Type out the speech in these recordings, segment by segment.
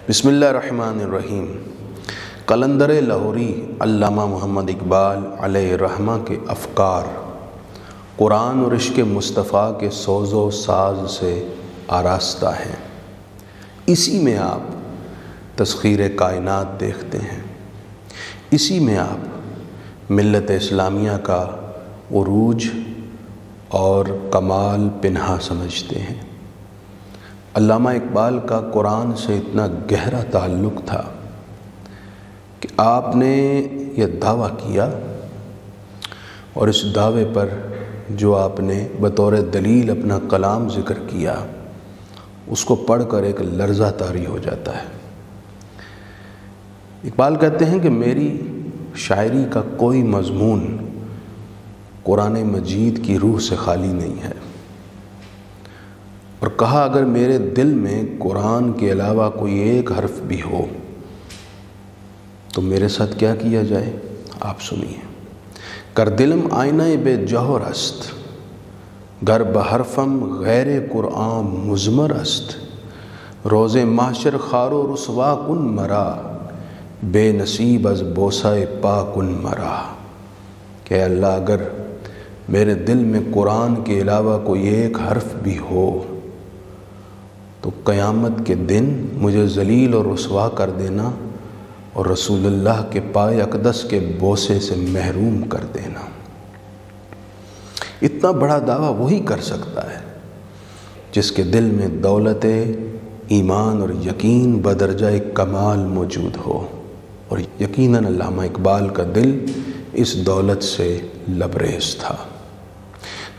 بسم اللہ الرحمن الرحیم۔ قلندر لاہوری علامہ محمد اقبال علیہ الرحمہ کے افکار قرآن اور عشق مصطفیٰ کے سوز و ساز سے آراستہ ہیں۔ اسی میں آپ تسخیر کائنات دیکھتے ہیں، اسی میں آپ ملت اسلامیہ کا عروج اور کمال پنہا سمجھتے ہیں۔ علامہ اقبال کا قرآن سے اتنا گہرا تعلق تھا کہ آپ نے یہ دعویٰ کیا، اور اس دعوے پر جو آپ نے بطور دلیل اپنا کلام ذکر کیا، اس کو پڑھ کر ایک لرزہ طاری ہو جاتا ہے۔ اقبال کہتے ہیں کہ میری شاعری کا کوئی مضمون قرآن مجید کی روح سے خالی نہیں ہے، اور کہا اگر میرے دل میں قرآن کے علاوہ کوئی ایک حرف بھی ہو تو میرے ساتھ کیا کیا جائے، آپ سنیے۔ کر دلم آئینہ بے جوہر است، گر بحرفم غیر قرآن مضمر است، روز محشر خار و رسوا کن مرا، بے نصیب از بوسہ پا کن مرا۔ کہ اللہ اگر میرے دل میں قرآن کے علاوہ کوئی ایک حرف بھی ہو تو قیامت کے دن مجھے ذلیل اور رسوا کر دینا، اور رسول اللہ کے پائے اقدس کے بوسے سے محروم کر دینا۔ اتنا بڑا دعویٰ وہی کر سکتا ہے جس کے دل میں دولت ایمان اور یقین بدرجہ کمال موجود ہو، اور یقیناً علامہ اقبال کا دل اس دولت سے لبریز تھا۔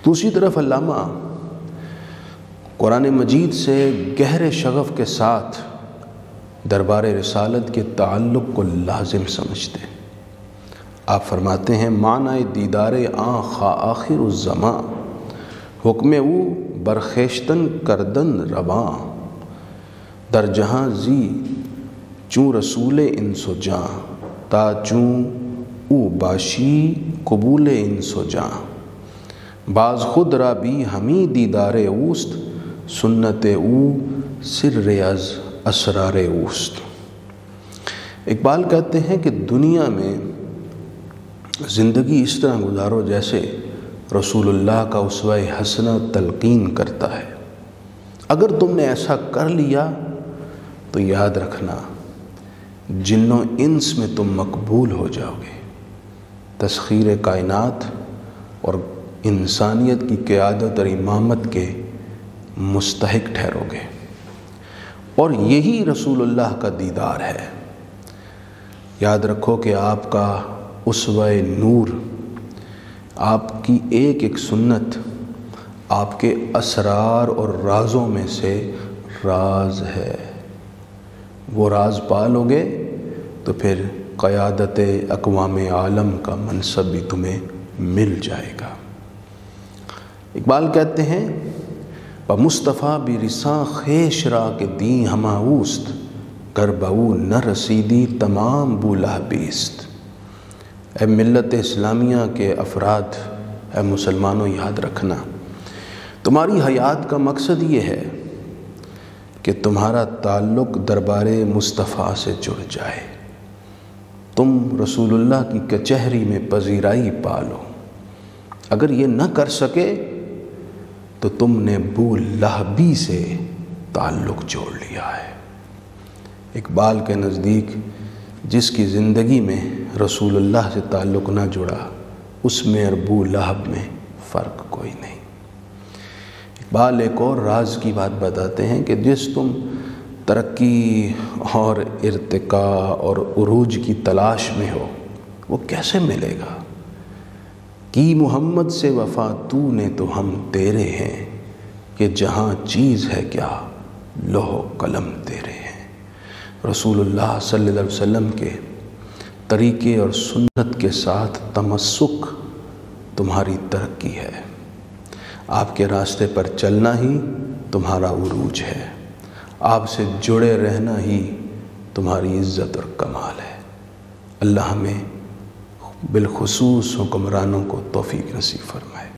دوسری طرف علامہ قرآن مجید سے گہرے شغف کے ساتھ دربار رسالت کے تعلق کو لازم سمجھتے ہیں۔ آپ فرماتے ہیں معنی دیدار آن خواہ آخر الزماں، حکم او برخیشتن کردن رواں، در جہاں زی چوں رسول انس و جاں، تا چوں او باشی قبول انس و جاں، باز خود را بھی ہمی دیدار اوست، سنت او سر از اسرار اوست۔ اقبال کہتے ہیں کہ دنیا میں زندگی اس طرح گزارو جیسے رسول اللہ کا اسوہ حسنہ تلقین کرتا ہے۔ اگر تم نے ایسا کر لیا تو یاد رکھنا جن و انس میں تم مقبول ہو جاؤ گے، تسخیر کائنات اور انسانیت کی قیادت اور امامت کے مستحق ٹھہرو گے، اور یہی رسول اللہ کا دیدار ہے۔ یاد رکھو کہ آپ کا اسوہ نور، آپ کی ایک ایک سنت آپ کے اسرار اور رازوں میں سے راز ہے۔ وہ راز پالو گے تو پھر قیادت اقوام عالم کا منصب بھی تمہیں مل جائے گا۔ اقبال کہتے ہیں بمصطفیٰ بھی رساں خیش را کے دیں ہما اوست، گر بہو نہ رسیدی تمام بولہ بیست۔ اے ملت اسلامیہ کے افراد، اے مسلمانوں، یاد رکھنا تمہاری حیات کا مقصد یہ ہے کہ تمہارا تعلق دربار مصطفیٰ سے جڑ جائے، تم رسول اللہ کی کچہری میں پذیرائی پالو۔ اگر یہ نہ کر سکے تو تم نے بو لہبی سے تعلق جوڑ لیا ہے۔ اقبال کے نزدیک جس کی زندگی میں رسول اللہ سے تعلق نہ جڑا، اس میں اور بو لہب میں فرق کوئی نہیں۔ اقبال ایک اور راز کی بات بتاتے ہیں کہ جس تم ترقی اور ارتقاء اور عروج کی تلاش میں ہو، وہ کیسے ملے گا؟ کی محمد سے وفا تو نے تو ہم تیرے ہیں، کہ جہاں چیز ہے کیا لوح و قلم تیرے ہیں۔ رسول اللہ صلی اللہ علیہ وسلم کے طریقے اور سنت کے ساتھ تمسک تمہاری ترقی ہے، آپ کے راستے پر چلنا ہی تمہارا عروج ہے، آپ سے جڑے رہنا ہی تمہاری عزت اور کمال ہے۔ اللہ ہمیں بالخصوص حکمرانوں کو توفیق نصیب فرمائے۔